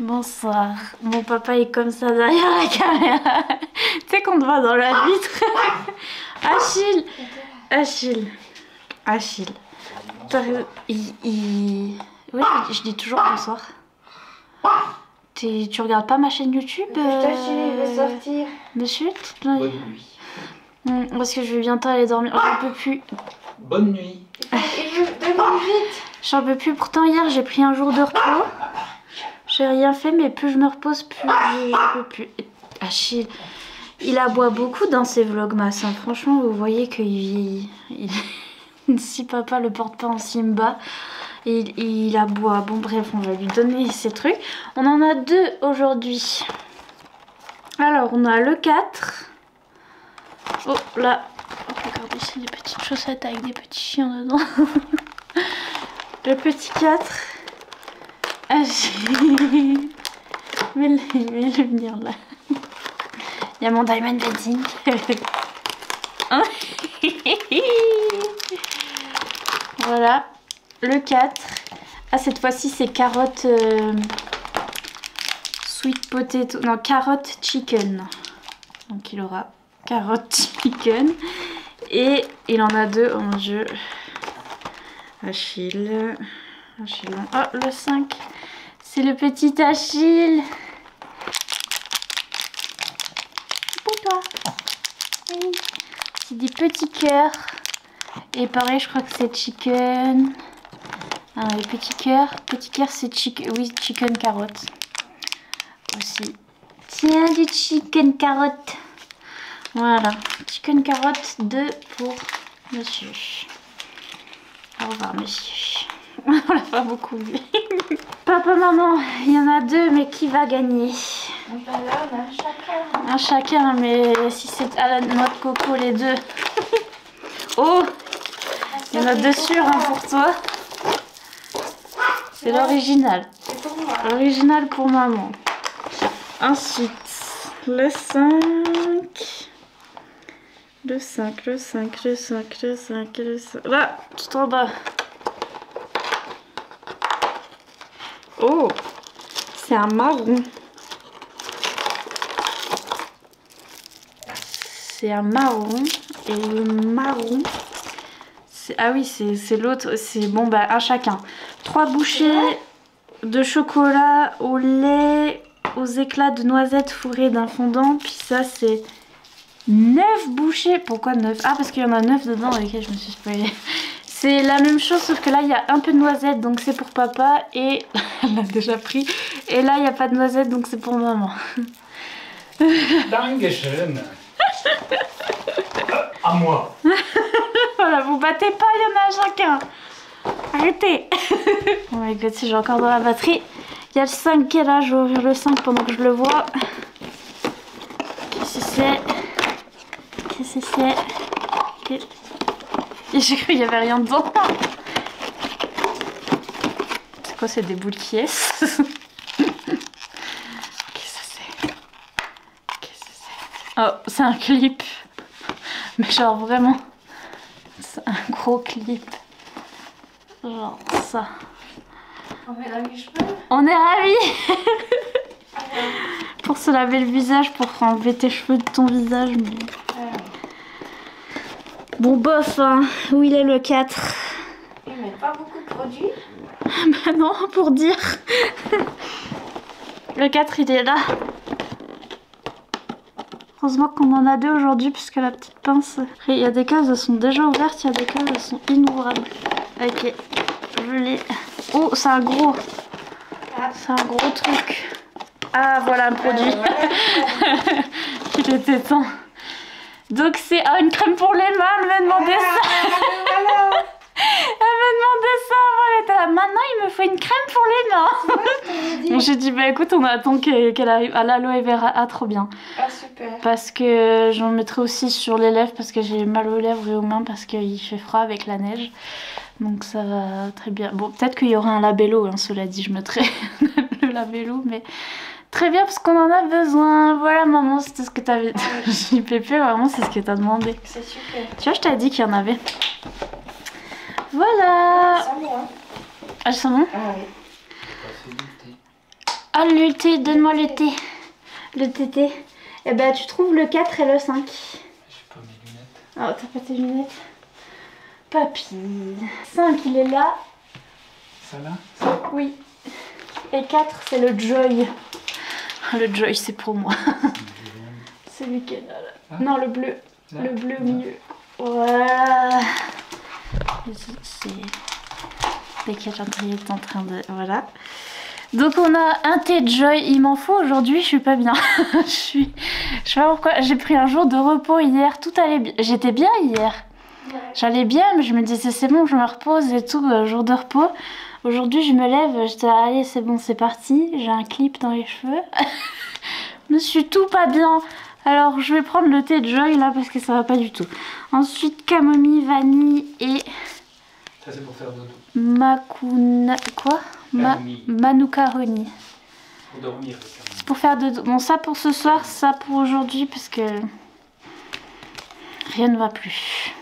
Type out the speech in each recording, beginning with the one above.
Bonsoir. Mon papa est comme ça derrière la caméra. Tu sais qu'on te voit dans la vitre. Achille. Achille. Achille. Oui, je dis toujours bonsoir. Tu regardes pas ma chaîne YouTube Achille va sortir. de suite? Bonne nuit. Parce que je vais bientôt aller dormir. J'en peux plus. Bonne nuit. J'en peux plus. Pourtant hier j'ai pris un jour de repos. J'ai rien fait, mais plus je me repose, plus je peux plus. Achille, il aboie beaucoup dans ses vlogmas. Hein. Franchement, vous voyez qu'il si papa le porte pas en Simba, il aboie. Bon bref, on va lui donner ses trucs. On en a deux aujourd'hui. Alors, on a le 4. Oh là, regardez, c'est des petites chaussettes avec des petits chiens dedans. Le petit 4. Mets-le venir là. Il y a mon diamond painting. Voilà. Le 4. Ah, cette fois-ci, c'est carotte sweet potato. Non, carotte chicken. Donc, il aura carotte chicken. Et il en a deux. Oh mon dieu. Achille. Achille. Oh, le 5. C'est le petit Achille. Pour toi. Oui. C'est des petits cœurs. Et pareil, je crois que c'est chicken. Ah, les petits cœurs. Petit cœur, c'est chicken. Oui, chicken carotte. Aussi. Tiens, du chicken carotte. Voilà. Chicken carotte 2 pour monsieur. Au revoir, monsieur. On l'a pas beaucoup vu. Papa, maman, il y en a deux, mais qui va gagner? Là, on a un chacun. Un chacun, mais si c'est à la noix de coco, les deux. Oh, il y en a deux sûrs hein, pour toi. C'est l'original. C'est pour moi. L'original pour maman. Ensuite, le 5. Le 5, le 5, le 5, le 5, le 5. Là, tout en bas. Oh, c'est un marron. C'est un marron. Et le marron, ah oui, c'est l'autre. C'est bon, bah un chacun. 3 bouchées de chocolat au lait, aux éclats de noisettes fourrées d'un fondant. Puis ça, c'est 9 bouchées. Pourquoi 9? Ah, parce qu'il y en a 9 dedans avec lesquelles je me suis spoilée. C'est la même chose, sauf que là, il y a un peu de noisette, donc c'est pour papa. Et elle l'a déjà pris. Et là, il n'y a pas de noisette, donc c'est pour maman. Dankeschön. À moi. Voilà, vous battez pas, il y en a à chacun. Arrêtez. Oh my god, si j'ai encore dans la batterie. Il y a le 5 qui est là, je vais ouvrir le 5 pendant que je le vois. Qu'est-ce que c'est? Qu'est-ce que c'est? J'ai cru qu'il n'y avait rien dedans. C'est quoi, c'est des boules qui est? Qu'est-ce que c'est? Qu'est-ce que c'est? Oh, c'est un clip. Mais genre vraiment, c'est un gros clip. Genre ça. On met dans les cheveux. On est ravis. Pour se laver le visage, pour enlever tes cheveux de ton visage. Mais... Bon bof, hein. Où il est le 4? Ils mettent pas beaucoup de produits. Bah non, pour dire. Le 4 il est là. Heureusement qu'on en a deux aujourd'hui puisque la petite pince... Il y a des cases, elles sont déjà ouvertes, il y a des cases, elles sont inouvrables. Ok, je l'ai. Oh, c'est un gros. C'est un gros truc. Ah, voilà un produit. Voilà. Il était temps. Donc c'est une crème pour les mains, elle m'a demandé ça. Voilà. Elle m'a demandé ça, elle était là. Maintenant il me faut une crème pour les mains. Donc j'ai dit bah écoute, on attend qu'elle arrive à l'aloe vera. Ah trop bien. Ah super. Parce que j'en mettrai aussi sur les lèvres parce que j'ai mal aux lèvres et aux mains parce qu'il fait froid avec la neige. Donc ça va très bien. Bon, peut-être qu'il y aura un labello, hein, cela dit, je mettrai le labello, mais très bien parce qu'on en a besoin. Voilà maman, c'était ce que t'avais. J'ai dit Pépé, vraiment c'est ce que t'as demandé. C'est super. Tu vois, je t'ai dit qu'il y en avait. Voilà. Ça moi. Ah, c'est bon? Ah oui. Ah, le thé, donne-moi le thé. Le TT. Eh ben, tu trouves le 4 et le 5. J'ai pas mes lunettes. Oh, t'as pas tes lunettes? Papy. 5, il est là. Ça là? Oui. Et 4, c'est le Joy. Le Joy, c'est pour moi. Celui qui est là. Ah. Non, le bleu. Là. Le bleu au milieu. Voilà. C'est... Dès qu'il est en train de... Voilà. Donc on a un thé de Joy. Il m'en faut aujourd'hui, je suis pas bien. Je sais pas pourquoi. J'ai pris un jour de repos hier. Tout allait bien. J'étais bien hier. Ouais. J'allais bien, mais je me disais c'est bon, je me repose et tout, jour de repos. Aujourd'hui, je me lève, je dis allez, c'est bon, c'est parti. J'ai un clip dans les cheveux. Je suis tout pas bien. Alors, je vais prendre le thé de Joy là parce que ça va pas du tout. Ensuite, camomille, vanille et Ça c'est pour faire dodo. Makuna... Quoi Camomille. Manuka-honey. Pour dormir le camomille. C'est pour faire dodo. Bon, ça pour ce soir, ça pour aujourd'hui parce que rien ne va plus.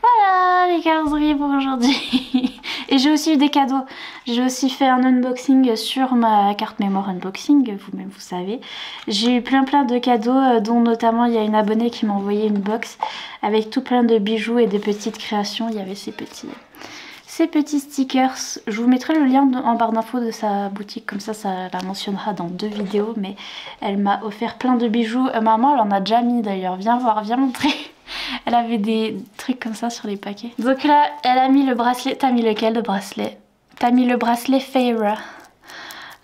Voilà les carrosseries pour aujourd'hui. Et j'ai aussi eu des cadeaux. J'ai aussi fait un unboxing sur ma carte mémoire unboxing, vous-même vous savez. J'ai eu plein de cadeaux, dont notamment il y a une abonnée qui m'a envoyé une box avec tout plein de bijoux et de petites créations. Il y avait ces petits stickers. Je vous mettrai le lien en barre d'infos de sa boutique, comme ça la mentionnera dans 2 vidéos. Mais elle m'a offert plein de bijoux. Maman, elle en a déjà mis d'ailleurs. Viens voir, viens montrer. Elle avait des trucs comme ça sur les paquets. Donc là, elle a mis le bracelet. T'as mis lequel, le bracelet? T'as mis le bracelet Feyre.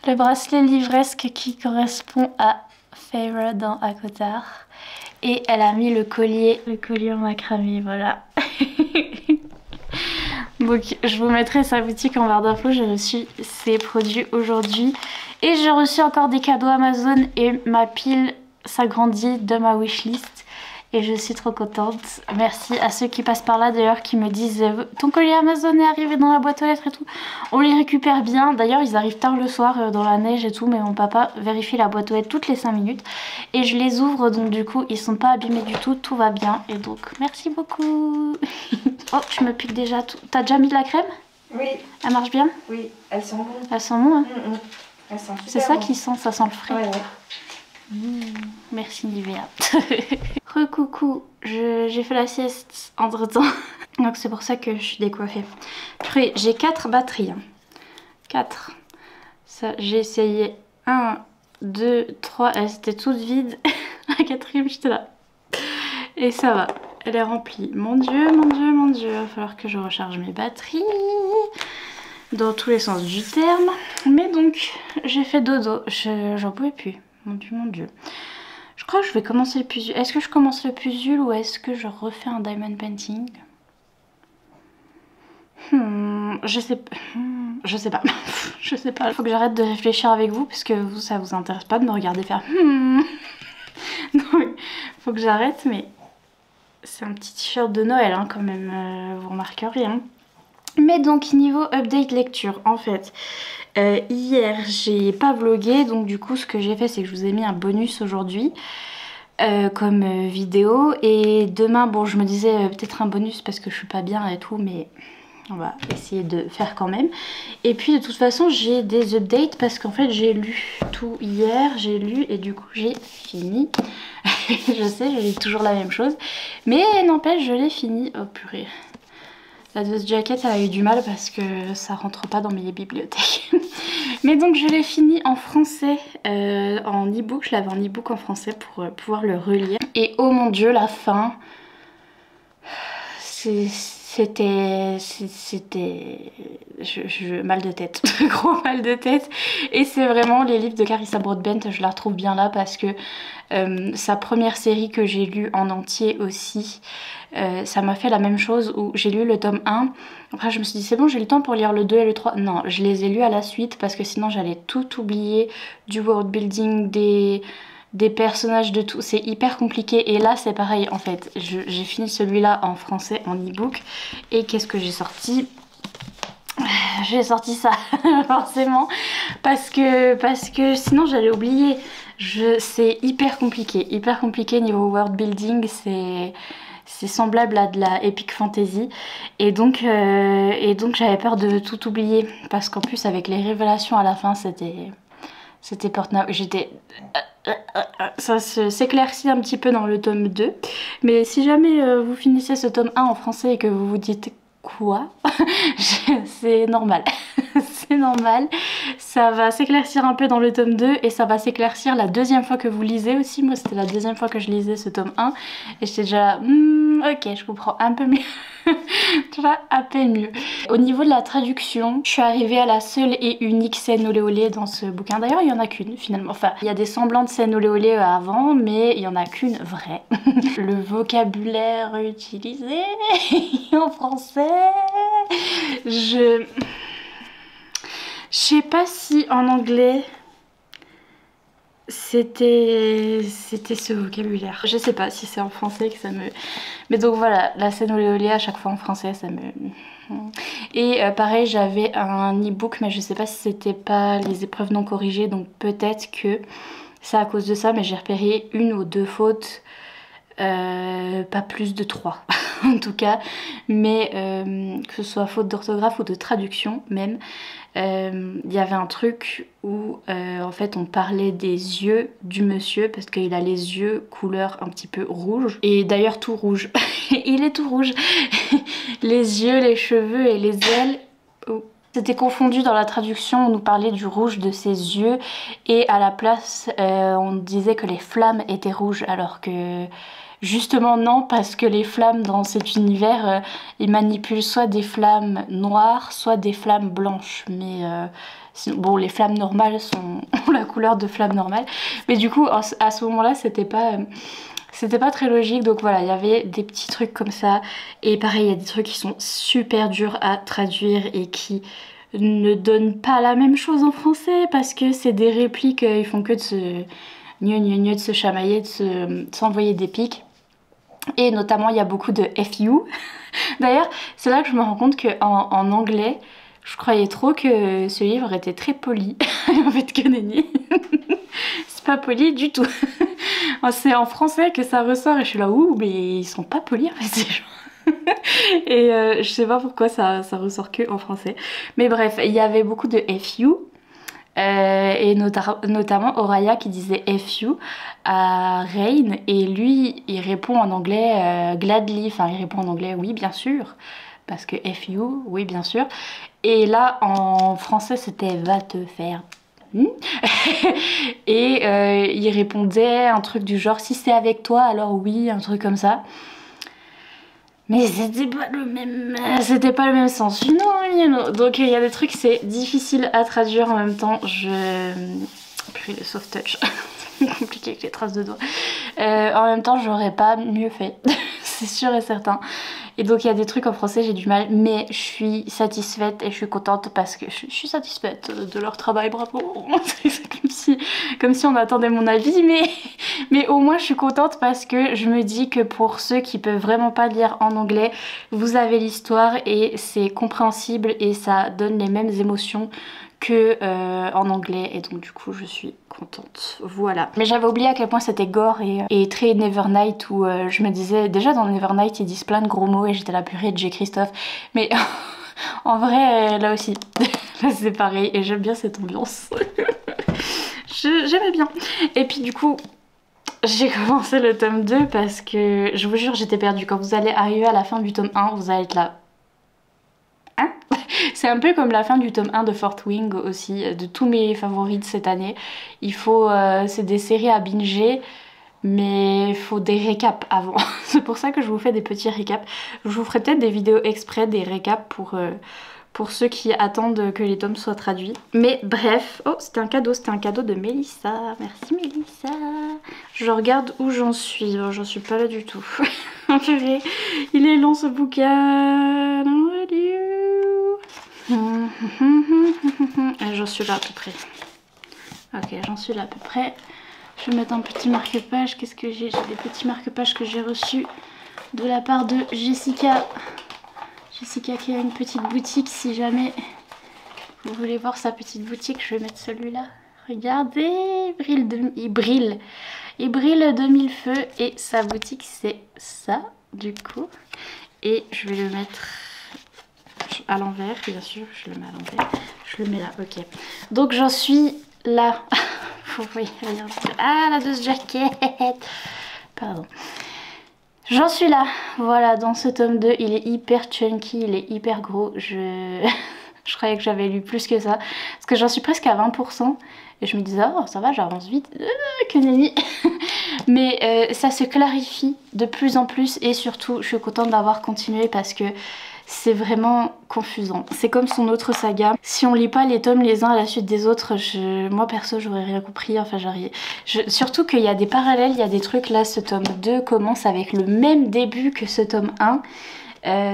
Le bracelet livresque qui correspond à Feyre dans Akotar. Et elle a mis le collier en macramé, voilà. Donc je vous mettrai sa boutique en barre d'infos. J'ai reçu ses produits aujourd'hui. Et j'ai reçu encore des cadeaux Amazon et ma pile s'agrandit de ma wishlist. Et je suis trop contente. Merci à ceux qui passent par là d'ailleurs qui me disent ton colis Amazon est arrivé dans la boîte aux lettres et tout. On les récupère bien. D'ailleurs ils arrivent tard le soir dans la neige et tout. Mais mon papa vérifie la boîte aux lettres toutes les 5 minutes. Et je les ouvre donc du coup ils sont pas abîmés du tout. Tout va bien. Et donc merci beaucoup. Oh tu me piques déjà tout. T'as déjà mis de la crème? Oui, Elle marche bien? oui, elles sont bonnes. Elles sont bonnes hein? Elles sont super C'est ça bonnes. qui sent, ça sent le frais. Ouais, ouais. Merci Nivea. Recoucou, j'ai fait la sieste entre temps. Donc c'est pour ça que je suis décoiffée. Après, j'ai 4 batteries. 4. Ça, j'ai essayé 1, 2, 3. Elles étaient toutes vides. La 4e, j'étais là. Et ça va. Elle est remplie. Mon Dieu, mon Dieu, mon Dieu. Il va falloir que je recharge mes batteries. Dans tous les sens du terme. Mais donc, j'ai fait dodo. J'en pouvais plus. Mon Dieu, mon Dieu. Je crois que je vais commencer le puzzle. Est-ce que je commence le puzzle ou est-ce que je refais un diamond painting? Je sais pas. Je sais pas. Je sais pas. Faut que j'arrête de réfléchir avec vous parce que vous, ça vous intéresse pas de me regarder faire. Donc, faut que j'arrête, mais c'est un petit t-shirt de Noël hein, quand même. Vous remarquerez. Hein. Mais donc niveau update lecture, en fait, hier j'ai pas vlogué, donc du coup ce que j'ai fait c'est que je vous ai mis un bonus aujourd'hui comme vidéo. Et demain, bon je me disais peut-être un bonus parce que je suis pas bien et tout, mais on va essayer de faire quand même. Et puis de toute façon j'ai des updates parce qu'en fait j'ai lu tout hier, j'ai lu et du coup j'ai fini. Je sais, je lis toujours la même chose, mais n'empêche je l'ai fini. Oh purée. La Dust Jacket elle a eu du mal parce que ça rentre pas dans mes bibliothèques. Mais donc je l'ai fini en français, en e-book. Je l'avais en e-book en français pour pouvoir le relire. Et oh mon dieu, la fin, c'était mal de tête, gros mal de tête. Et c'est vraiment les livres de Carissa Broadbent, je la retrouve bien là parce que sa première série que j'ai lue en entier aussi, ça m'a fait la même chose où j'ai lu le tome 1. Après je me suis dit c'est bon, j'ai le temps pour lire le 2 et le 3. Non, je les ai lus à la suite parce que sinon j'allais tout oublier du world building, des personnages, de tout. C'est hyper compliqué. Et là c'est pareil en fait. J'ai fini celui-là en français, en e-book. Et qu'est-ce que j'ai sorti? J'ai sorti ça forcément parce que sinon j'allais oublier. C'est hyper compliqué niveau world building. C'est semblable à de la epic fantasy et donc j'avais peur de tout oublier parce qu'en plus avec les révélations à la fin c'était C'était Portnoy. J'étais... Ça s'éclaircit un petit peu dans le tome 2. Mais si jamais vous finissez ce tome 1 en français et que vous vous dites quoi, c'est normal. C'est normal. Ça va s'éclaircir un peu dans le tome 2 et ça va s'éclaircir la deuxième fois que vous lisez aussi. Moi c'était la deuxième fois que je lisais ce tome 1 et j'étais déjà ok, je comprends un peu mieux. Tu vois, à peine mieux. Au niveau de la traduction, je suis arrivée à la seule et unique scène olé olé dans ce bouquin. D'ailleurs, il y en a qu'une finalement. Enfin, il y a des semblants de scènes olé olé avant, mais il y en a qu'une vraie. Le vocabulaire utilisé en français, je sais pas si en anglais c'était ce vocabulaire. Je sais pas si c'est en français que ça me... Mais donc voilà, la scène olé olé à chaque fois en français ça me... Et pareil j'avais un e-book mais je sais pas si c'était pas les épreuves non corrigées, donc peut-être que c'est à cause de ça, mais j'ai repéré une ou deux fautes, pas plus de 3 en tout cas, mais que ce soit faute d'orthographe ou de traduction même, il y avait un truc où en fait on parlait des yeux du monsieur parce qu'il a les yeux couleur un petit peu rouge, et d'ailleurs tout rouge. Il est tout rouge. Les yeux, les cheveux et les ailes, c'était confondu dans la traduction. On nous parlait du rouge de ses yeux et à la place on disait que les flammes étaient rouges, alors que justement non, parce que les flammes dans cet univers ils manipulent soit des flammes noires soit des flammes blanches, mais bon, les flammes normales ont la couleur de flammes normales, mais du coup à ce moment là c'était pas très logique. Donc voilà, il y avait des petits trucs comme ça, et pareil il y a des trucs qui sont super durs à traduire et qui ne donnent pas la même chose en français parce que c'est des répliques, ils font que de se de se chamailler, de s'envoyer des pics. Et notamment il y a beaucoup de FU. D'ailleurs c'est là que je me rends compte qu'en anglais je croyais trop que ce livre était très poli. En fait que nenni. C'est pas poli du tout. C'est en français que ça ressort et je suis là ouh mais ils sont pas polis en fait ces gens. Et je sais pas pourquoi ça ressort que en français. Mais bref, il y avait beaucoup de FU. Et notamment Oraya qui disait FU à Rain, et lui il répond en anglais gladly, enfin il répond en anglais oui bien sûr, parce que FU oui bien sûr, et là en français c'était va te faire et il répondait un truc du genre si c'est avec toi alors oui, un truc comme ça. Mais c'était pas le même sens. Non. Donc il y a des trucs, c'est difficile à traduire en même temps. Puis le soft touch, c'est compliqué avec les traces de doigts. En même temps, j'aurais pas mieux fait, c'est sûr et certain. Et donc il y a des trucs en français, j'ai du mal, mais je suis satisfaite et je suis contente parce que je suis satisfaite de leur travail, bravo. C'est comme si on attendait mon avis, mais au moins je suis contente parce que je me dis que pour ceux qui peuvent vraiment pas lire en anglais, vous avez l'histoire et c'est compréhensible et ça donne les mêmes émotions que en anglais, et donc du coup je suis contente, voilà. Mais j'avais oublié à quel point c'était gore et très Nevernight, où je me disais, déjà dans Nevernight ils disent plein de gros mots et j'étais la purée de J. Christophe, mais en vrai là aussi, là c'est pareil et j'aime bien cette ambiance. J'aimais bien. Et puis du coup j'ai commencé le tome 2 parce que je vous jure j'étais perdue. Quand vous allez arriver à la fin du tome 1 vous allez être là. Hein? C'est un peu comme la fin du tome 1 de Fourth Wing aussi, de tous mes favoris de cette année. Il faut, c'est des séries à binger, mais il faut des récaps avant. C'est pour ça que je vous fais des petits récaps. Je vous ferai peut-être des vidéos exprès, des récaps pour ceux qui attendent que les tomes soient traduits. Mais bref, oh c'était un cadeau de Mélissa. Merci Mélissa. Je regarde où j'en suis. Oh, j'en suis pas là du tout. Purée, il est long ce bouquin. J'en suis là à peu près. Ok, j'en suis là à peu près. Je vais mettre un petit marque-page. Qu'est-ce que j'ai? J'ai des petits marque-pages que j'ai reçus de la part de Jessica. Jessica qui a une petite boutique, si jamais vous voulez voir sa petite boutique, je vais mettre celui-là. Regardez, il brille 2000 feux et sa boutique c'est ça du coup. Et je vais le mettre à l'envers, bien sûr, je le mets à l'envers. Je le mets là, ok. Donc j'en suis là. Vous voyez rien. Ah, la dose jaquette. Pardon. J'en suis là. Voilà, dans ce tome 2, il est hyper chunky, il est hyper gros. Je croyais que j'avais lu plus que ça. Parce que j'en suis presque à 20%. Et je me disais, oh ça va, j'avance vite. Que nenni. Mais ça se clarifie de plus en plus. Et surtout, je suis contente d'avoir continué parce que c'est vraiment confusant. C'est comme son autre saga. Si on lit pas les tomes les uns à la suite des autres, moi perso j'aurais rien compris. Enfin surtout qu'il y a des parallèles, il y a des trucs. Là ce tome 2 commence avec le même début que ce tome 1.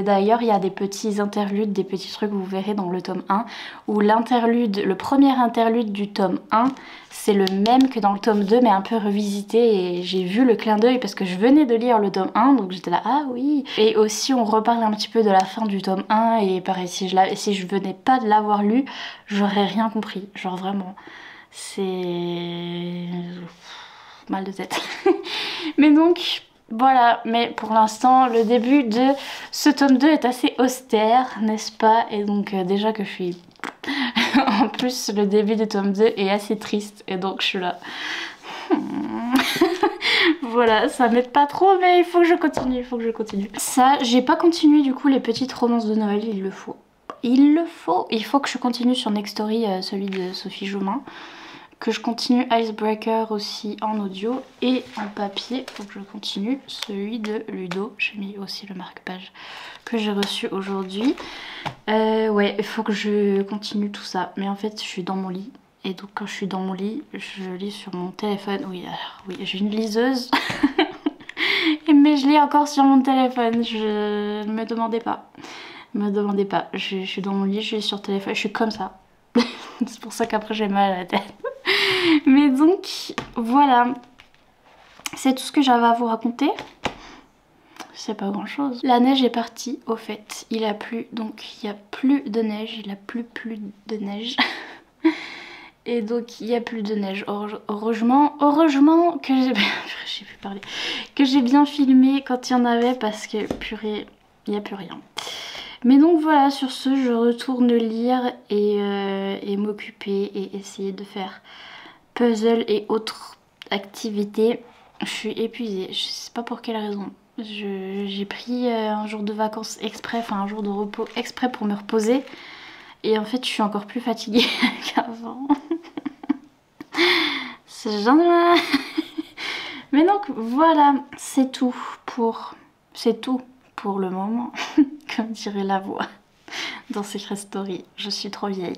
D'ailleurs il y a des petits interludes, des petits trucs vous verrez dans le tome 1 où l'interlude, le premier interlude du tome 1 c'est le même que dans le tome 2 mais un peu revisité et j'ai vu le clin d'œil parce que je venais de lire le tome 1 donc j'étais là ah oui. Et aussi on reparle un petit peu de la fin du tome 1 et pareil si je venais pas de l'avoir lu j'aurais rien compris, genre vraiment c'est mal de tête. Mais donc voilà, mais pour l'instant, le début de ce tome 2 est assez austère, n'est-ce pas? Et donc déjà que je suis... en plus, le début du tome 2 est assez triste, et donc je suis là... Voilà, ça m'aide pas trop, mais il faut que je continue, il faut que je continue. Ça, j'ai pas continué du coup les petites romances de Noël, il le faut. Il faut que je continue sur Next Story, celui de Sophie Jomain. Que je continue Icebreaker aussi en audio et en papier. Faut que je continue celui de Ludo. J'ai mis aussi le marque-page que j'ai reçu aujourd'hui. Ouais, il faut que je continue tout ça. Mais en fait, je suis dans mon lit. Et donc quand je suis dans mon lit, je lis sur mon téléphone. Oui, alors, oui, j'ai une liseuse. Mais je lis encore sur mon téléphone. Ne me demandez pas. Ne me demandez pas. Je suis dans mon lit, je lis sur téléphone. Je suis comme ça. C'est pour ça qu'après j'ai mal à la tête. Mais donc voilà, c'est tout ce que j'avais à vous raconter. C'est pas grand chose. La neige est partie au fait, il a plu donc il n'y a plus de neige, il a plus de neige. Et donc il n'y a plus de neige. Heureusement que j'ai pu parler, que j'ai bien filmé quand il y en avait parce que purée, il n'y a plus rien. Mais donc voilà, sur ce, je retourne lire et m'occuper et essayer de faire puzzle et autres activités. Je suis épuisée, je sais pas pour quelle raison. J'ai pris un jour de vacances exprès, enfin un jour de repos exprès pour me reposer. Et en fait, je suis encore plus fatiguée qu'avant. C'est génial. Mais donc voilà, c'est tout pour le moment. Comme dirait la voix dans Secret Story, je suis trop vieille.